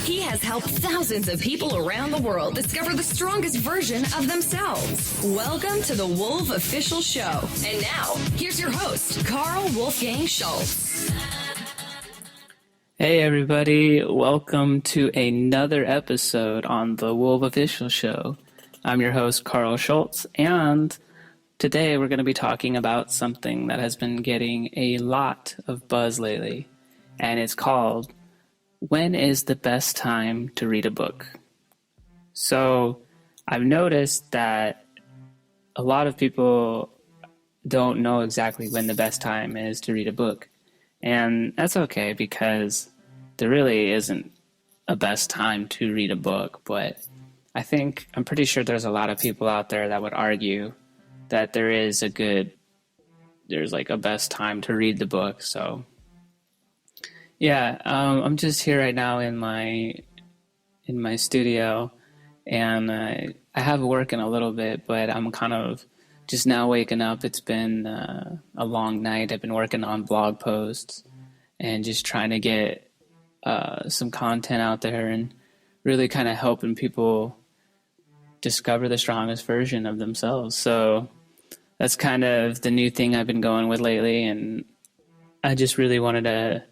He has helped thousands of people around the world discover the strongest version of themselves. Welcome to the Wolf Official Show. And now, here's your host, Carl Wolfgang Schultz. Hey everybody, welcome to another episode on the Wolf Official Show. I'm your host, Carl Schultz, and today we're going to be talking about something that has been getting a lot of buzz lately, and it's called, when is the best time to read a book? So I've noticed that a lot of people don't know exactly when the best time is to read a book. And that's okay, because there really isn't a best time to read a book. But I'm pretty sure there's a lot of people out there that would argue that there's like a best time to read the book. So yeah, I'm just here right now in my studio, and I have work in a little bit, but I'm kind of just now waking up. It's been a long night. I've been working on blog posts and just trying to get some content out there and really kind of helping people discover the strongest version of themselves. So that's kind of the new thing I've been going with lately, and I just really wanted to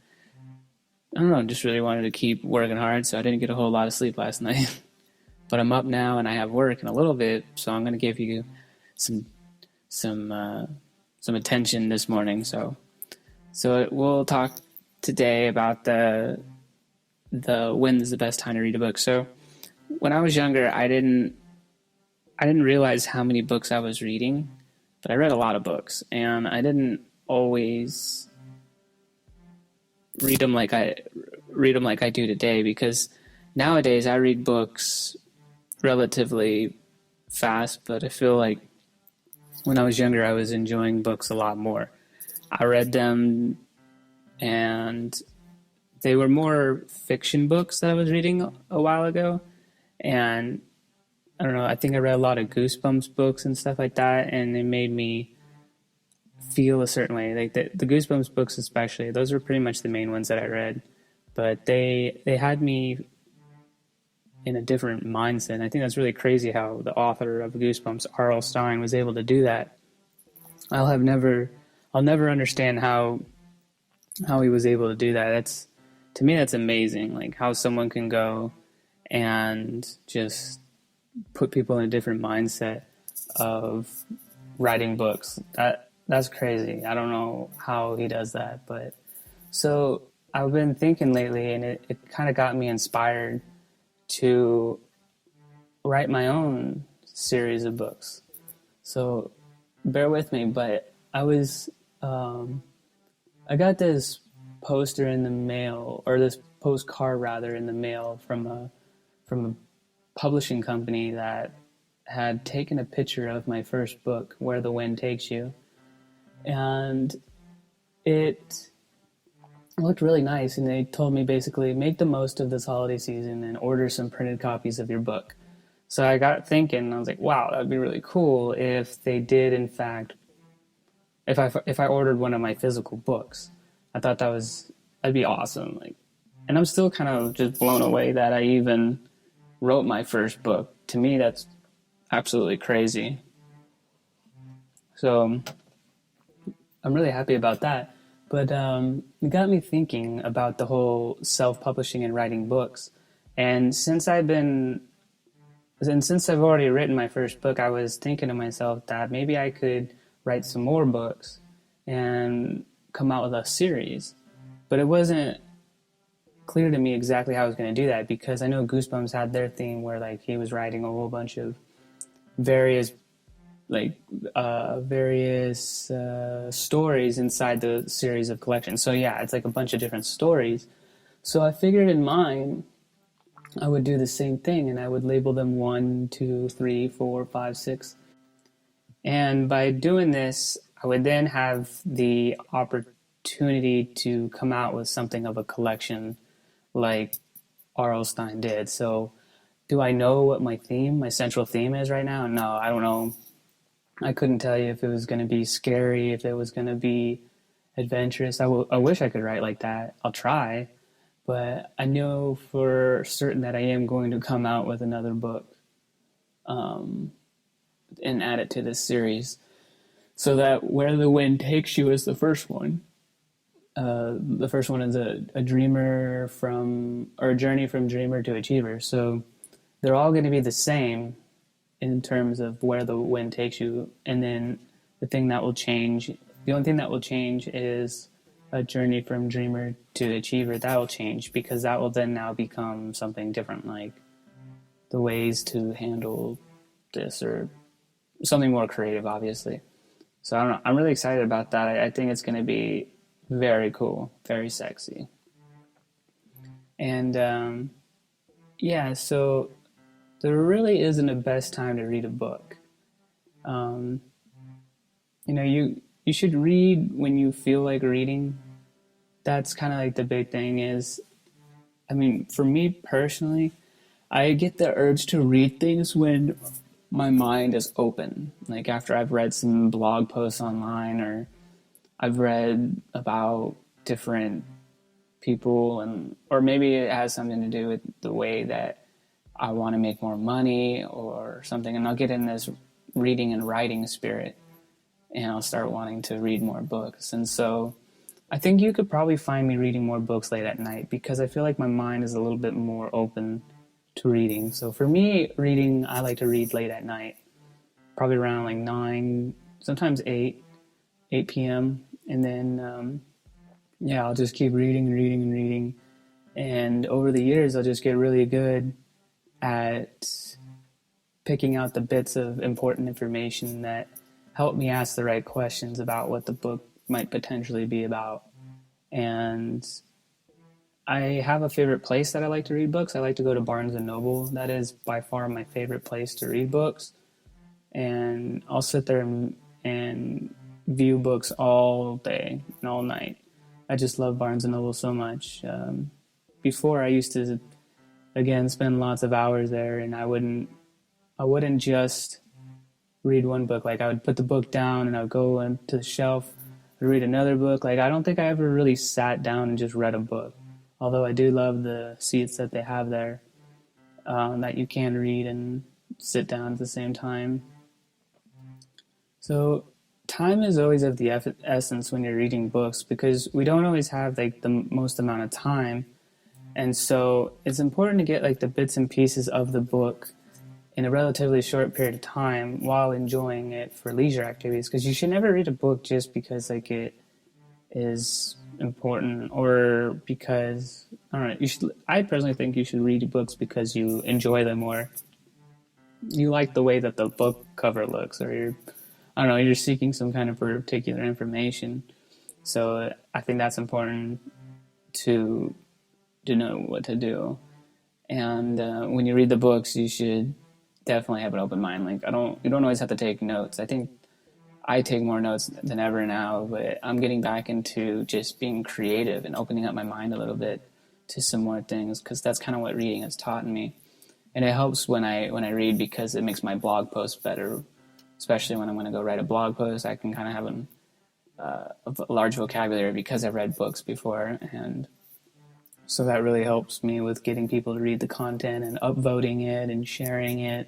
keep working hard, so I didn't get a whole lot of sleep last night. But I'm up now and I have work in a little bit, so I'm going to give you some attention this morning. So we'll talk today about the when is the best time to read a book. So when I was younger, I didn't realize how many books I was reading, but I read a lot of books, and I didn't always read them like I do today, because nowadays I read books relatively fast, but I feel like when I was younger I was enjoying books a lot more. I read them, and they were more fiction books that I was reading a while ago, and I don't know, I think I read a lot of Goosebumps books and stuff like that, and it made me feel a certain way. Like the Goosebumps books especially, those were pretty much the main ones that I read, but they had me in a different mindset. And I think that's really crazy how the author of Goosebumps, R.L. Stine, was able to do that. I'll never understand how he was able to do that. To me that's amazing, like how someone can go and just put people in a different mindset of writing books. That's crazy. I don't know how he does that, but so I've been thinking lately, and it kind of got me inspired to write my own series of books. So bear with me, but I got this poster in the mail, or this postcard rather, in the mail from a publishing company that had taken a picture of my first book, Where the Wind Takes You. And it looked really nice, and they told me basically, make the most of this holiday season and order some printed copies of your book. So I got thinking, and I was like, wow, that would be really cool if they did, in fact, if I ordered one of my physical books. I thought that'd be awesome. And I'm still kind of just blown away that I even wrote my first book. To me, that's absolutely crazy. So I'm really happy about that. But it got me thinking about the whole self-publishing and writing books. And since I've already written my first book, I was thinking to myself that maybe I could write some more books and come out with a series. But it wasn't clear to me exactly how I was going to do that, because I know Goosebumps had their thing where like he was writing a whole bunch of various stories inside the series of collections. So yeah, it's like a bunch of different stories. So I figured in mine I would do the same thing, and I would label them 1, 2, 3, 4, 5, 6. And by doing this, I would then have the opportunity to come out with something of a collection like R.L. Stine did. So do I know what my central theme is right now? No, I don't know. I couldn't tell you if it was going to be scary, if it was going to be adventurous. I wish I could write like that. I'll try. but I know for certain that I am going to come out with another book and add it to this series. So that Where the Wind Takes You is the first one. The first one is a journey from dreamer to achiever. So they're all going to be the same in terms of where the wind takes you. And then the only thing that will change is a journey from dreamer to achiever. That will change because that will then now become something different, like the ways to handle this or something more creative, obviously. So I don't know. I'm really excited about that. I think it's going to be very cool, very sexy. And so there really isn't a best time to read a book. You should read when you feel like reading. That's kind of like the big thing is, for me personally, I get the urge to read things when my mind is open. Like after I've read some blog posts online, or I've read about different people, or maybe it has something to do with the way that I want to make more money or something, and I'll get in this reading and writing spirit, and I'll start wanting to read more books. And so I think you could probably find me reading more books late at night because I feel like my mind is a little bit more open to reading. So for me, reading, I like to read late at night, probably around like 9, sometimes 8 p.m. And then, I'll just keep reading. And over the years, I'll just get really good at picking out the bits of important information that help me ask the right questions about what the book might potentially be about. And I have a favorite place that I like to read books. I like to go to Barnes & Noble. That is by far my favorite place to read books. And I'll sit there and view books all day and all night. I just love Barnes & Noble so much. Before, I used to, again, spend lots of hours there, and I wouldn't just read one book. Like, I would put the book down, and I would go into the shelf, read another book. Like, I don't think I ever really sat down and just read a book. Although I do love the seats that they have there that you can read and sit down at the same time. So time is always of the essence when you're reading books because we don't always have like the most amount of time. And so it's important to get like the bits and pieces of the book in a relatively short period of time while enjoying it for leisure activities, because you should never read a book just because like it is important or because I don't know. I personally think you should read books because you enjoy them or you like the way that the book cover looks, or you're seeking some kind of particular information. So I think that's important to know what to do. And when you read the books, you should definitely have an open mind. Like you don't always have to take notes. I think I take more notes than ever now, but I'm getting back into just being creative and opening up my mind a little bit to some more things, because that's kind of what reading has taught me. And it helps when I read because it makes my blog posts better, especially when I'm going to go write a blog post. I can kind of have a large vocabulary because I've read books before, and so that really helps me with getting people to read the content and upvoting it and sharing it.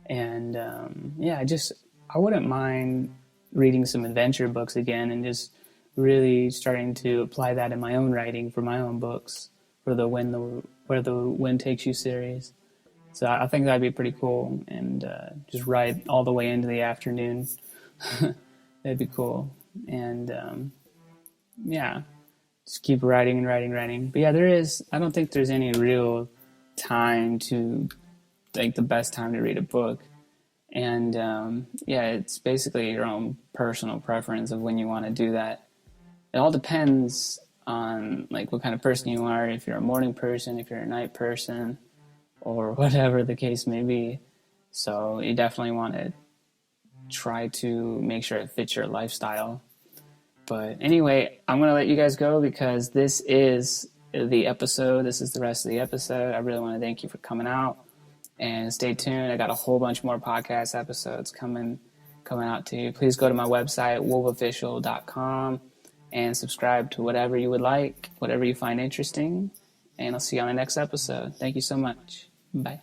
And I wouldn't mind reading some adventure books again and just really starting to apply that in my own writing for my own books for the Where the Wind Takes You series. So I think that'd be pretty cool, and just write all the way into the afternoon. That'd be cool. And just keep writing. But yeah, I don't think there's any real time to, like, the best time to read a book. And it's basically your own personal preference of when you want to do that. It all depends on like what kind of person you are, if you're a morning person, if you're a night person, or whatever the case may be. So you definitely want to try to make sure it fits your lifestyle. But anyway, I'm going to let you guys go because this is the episode. This is the rest of the episode. I really want to thank you for coming out. And stay tuned. I got a whole bunch more podcast episodes coming out to you. Please go to my website, wolfofficial.com, and subscribe to whatever you would like, whatever you find interesting. and I'll see you on the next episode. Thank you so much. Bye.